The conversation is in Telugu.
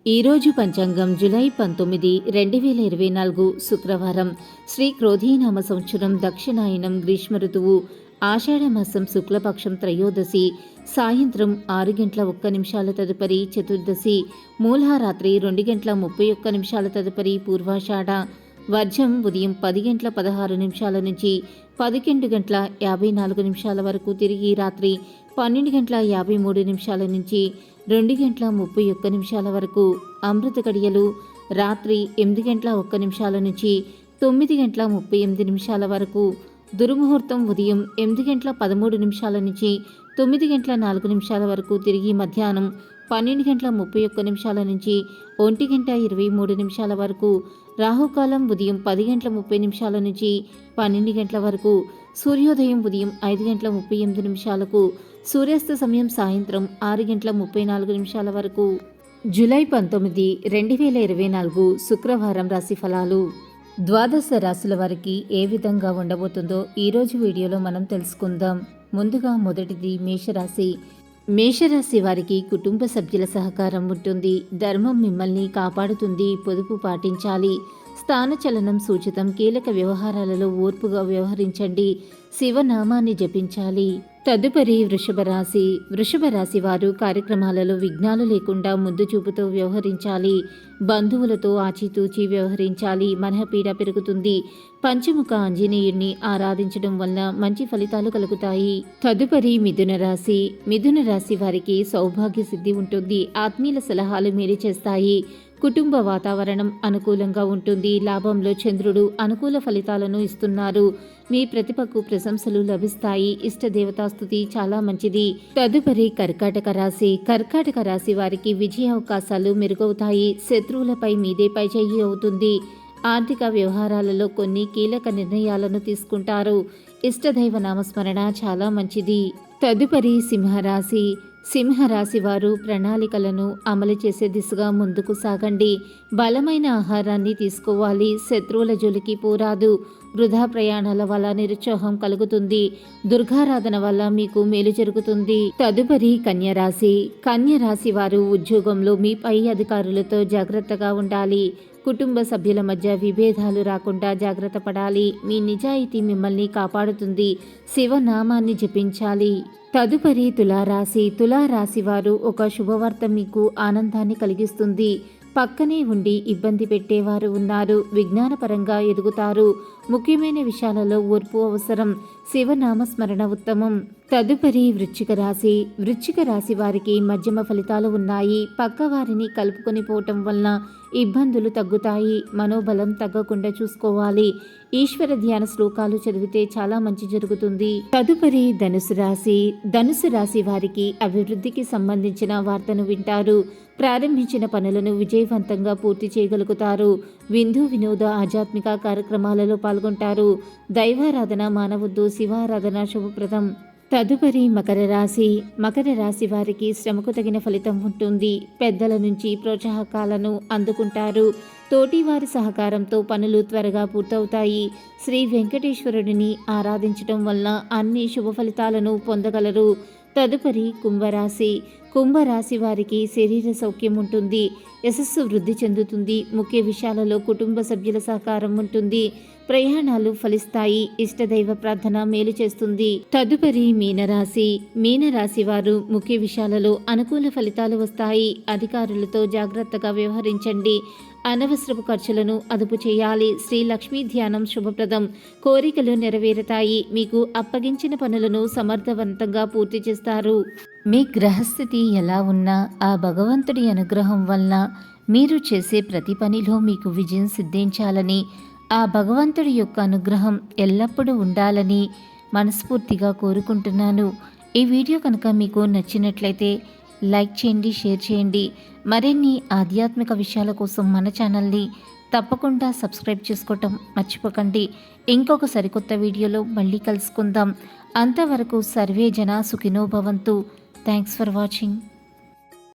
ఈరోజు పంచాంగం జూలై 19, 2024 శుక్రవారం. శ్రీ క్రోధీనామ సంవత్సరం దక్షిణాయనం గ్రీష్మ ఋతువు ఆషాఢమాసం శుక్లపక్షం త్రయోదశి సాయంత్రం 6:01 తదుపరి చతుర్దశి మూలరాత్రి 2:31 తదుపరి పూర్వాషాఢ వర్జం ఉదయం 10:16 నుంచి 11:54 వరకు తిరిగి రాత్రి 12:53 నుంచి 2:31 వరకు అమృత గడియలు రాత్రి 8:01 నుంచి 9:38 వరకు దుర్ముహూర్తం ఉదయం 8:13 నుంచి 9:04 వరకు తిరిగి మధ్యాహ్నం 12:31 నుంచి 1:23 వరకు రాహుకాలం ఉదయం 10:30 నుంచి 12 గంటల వరకు సూర్యోదయం ఉదయం 5:38 సూర్యాస్త సమయం సాయంత్రం 6:34 వరకు. జూలై 19, 2024 శుక్రవారం రాశి ఫలాలు. ద్వాదశ రాశుల వారికి ఏ విధంగా ఉండబోతుందో ఈరోజు వీడియోలో మనం తెలుసుకుందాం. ముందుగా మొదటిది మేషరాశి. మేషరాశి వారికి కుటుంబ సభ్యుల సహకారం ఉంటుంది. ధర్మం మిమ్మల్ని కాపాడుతుంది. పొదుపు పాటించాలి. స్థానచలనం సూచితం. కీలక వ్యవహారాలలో ఓర్పుగా వ్యవహరించండి. శివనామాన్ని జపించాలి. తదుపరి వృషభ రాశి. వృషభ రాశి వారు కార్యక్రమాలలో విఘ్నాలు లేకుండా ముందు చూపుతో వ్యవహరించాలి. బంధువులతో ఆచితూచి వ్యవహరించాలి. మనఃపీడ పెరుగుతుంది. పంచముఖ ఆంజనేయుడిని ఆరాధించడం వల్ల మంచి ఫలితాలు కలుగుతాయి. తదుపరి మిథున రాశి. మిథున రాశి వారికి సౌభాగ్య సిద్ధి ఉంటుంది. ఆత్మీయుల సలహాలు మేలు చేస్తాయి. కుటుంబ వాతావరణం అనుకూలంగా ఉంటుంది. లాభంలో చంద్రుడు అనుకూల ఫలితాలను ఇస్తున్నారు. మీ ప్రతిభకు ప్రశంసలు లభిస్తాయి. ఇష్టదేవతా స్తుతి చాలా మంచిది. తదుపరి కర్కాటక రాశి. కర్కాటక రాశి వారికి విజయ అవకాశాలు మెరుగవుతాయి. శత్రువులపై మీదే పైచేయి అవుతుంది. ఆర్థిక వ్యవహారాలలో కొన్ని కీలక నిర్ణయాలను తీసుకుంటారు. ఇష్టదైవ నామస్మరణ చాలా మంచిది. తదుపరి సింహరాశి. సింహరాశి వారు ప్రణాళికలను అమలు చేసే దిశగా ముందుకు సాగండి. బలమైన ఆహారాన్ని తీసుకోవాలి. శత్రువుల జోలికి పోరాదు. వృధా ప్రయాణాల వల్ల నిరుత్సాహం కలుగుతుంది. దుర్గారాధన వల్ల మీకు మేలు జరుగుతుంది. తదుపరి కన్యరాశి. కన్యరాశి వారు ఉద్యోగంలో మీ పై అధికారులతో జాగ్రత్తగా ఉండాలి. కుటుంబ సభ్యుల మధ్య విభేదాలు రాకుండా జాగ్రత్త పడాలి. మీ నిజాయితీ మిమ్మల్ని కాపాడుతుంది. శివనామాన్ని జపించాలి. తదుపరి తులారాశి. తులారాశి వారు ఒక శుభవార్త మీకు ఆనందాన్ని కలిగిస్తుంది. పక్కనే ఉండి ఇబ్బంది పెట్టేవారు ఉన్నారు. విజ్ఞానపరంగా ఎదుగుతారు. ముఖ్యమైన విషయాలలో ఓర్పు అవసరం. శివనామస్మరణ ఉత్తమం. తదుపరి వృశ్చిక రాశి. వృశ్చిక రాశి వారికి మధ్యమ ఫలితాలు ఉన్నాయి. పక్కవారిని కలుపుకొని పోవటం వలన ఇబ్బందులు తగ్గుతాయి. మనోబలం తగ్గకుండా చూసుకోవాలి. ఈశ్వర ధ్యాన శ్లోకాలు చదివితే చాలా మంచి జరుగుతుంది. తదుపరి ధనుసు రాశి. ధనుసు రాశి వారికి అభివృద్ధికి సంబంధించిన వార్తను వింటారు. ప్రారంభించిన పనులను విజయవంతంగా పూర్తి చేయగలుగుతారు. విందు వినోద ఆధ్యాత్మిక కార్యక్రమాలలో పాల్గొంటారు. దైవారాధన మానవద్దు. శివారాధన శుభప్రదం. తదుపరి మకర రాశి. మకర రాశి వారికి శ్రమకు తగిన ఫలితం ఉంటుంది. పెద్దల నుంచి ప్రోత్సాహకాలను అందుకుంటారు. తోటివారి సహకారంతో పనులు త్వరగా పూర్తవుతాయి. శ్రీ వెంకటేశ్వరుడిని ఆరాధించటం వల్ల అన్ని శుభ ఫలితాలను పొందగలరు. తదుపరి కుంభరాశి. కుంభరాశి వారికి శరీర సౌఖ్యం ఉంటుంది. యశస్సు వృద్ధి చెందుతుంది. ముఖ్య విషయాలలో కుటుంబ సభ్యుల సహకారం ఉంటుంది. ప్రయాణాలు ఫలిస్తాయి. ఇష్టదైవ ప్రార్థన మేలు చేస్తుంది. తదుపరి మీనరాశి. మీనరాశి వారు ముఖ్య విషయాలలో అనుకూల ఫలితాలు వస్తాయి. అధికారులతో జాగ్రత్తగా వ్యవహరించండి. అనవసరపు ఖర్చులను అదుపు చేయాలి. శ్రీ లక్ష్మీ ధ్యానం శుభప్రదం. కోరికలు నెరవేరుతాయి. మీకు అప్పగించిన పనులను సమర్థవంతంగా పూర్తి చేస్తారు. మీ గ్రహస్థితి ఎలా ఉన్నా ఆ భగవంతుడి అనుగ్రహం వలన మీరు చేసే ప్రతి పనిలో మీకు విజయం సిద్ధించాలని, ఆ భగవంతుడి యొక్క అనుగ్రహం ఎల్లప్పుడూ ఉండాలని మనస్ఫూర్తిగా కోరుకుంటున్నాను. ఈ వీడియో కనుక మీకు నచ్చినట్లయితే లైక్ చేయండి, షేర్ చేయండి. మరిన్ని ఆధ్యాత్మిక విషయాల కోసం మన ఛానల్ని తప్పకుండా సబ్స్క్రైబ్ చేసుకోవటం మర్చిపోకండి. ఇంకొక సరికొత్త వీడియోలో మళ్ళీ కలుసుకుందాం. అంతవరకు సర్వే జన సుఖినో భవంతు. Thanks for watching.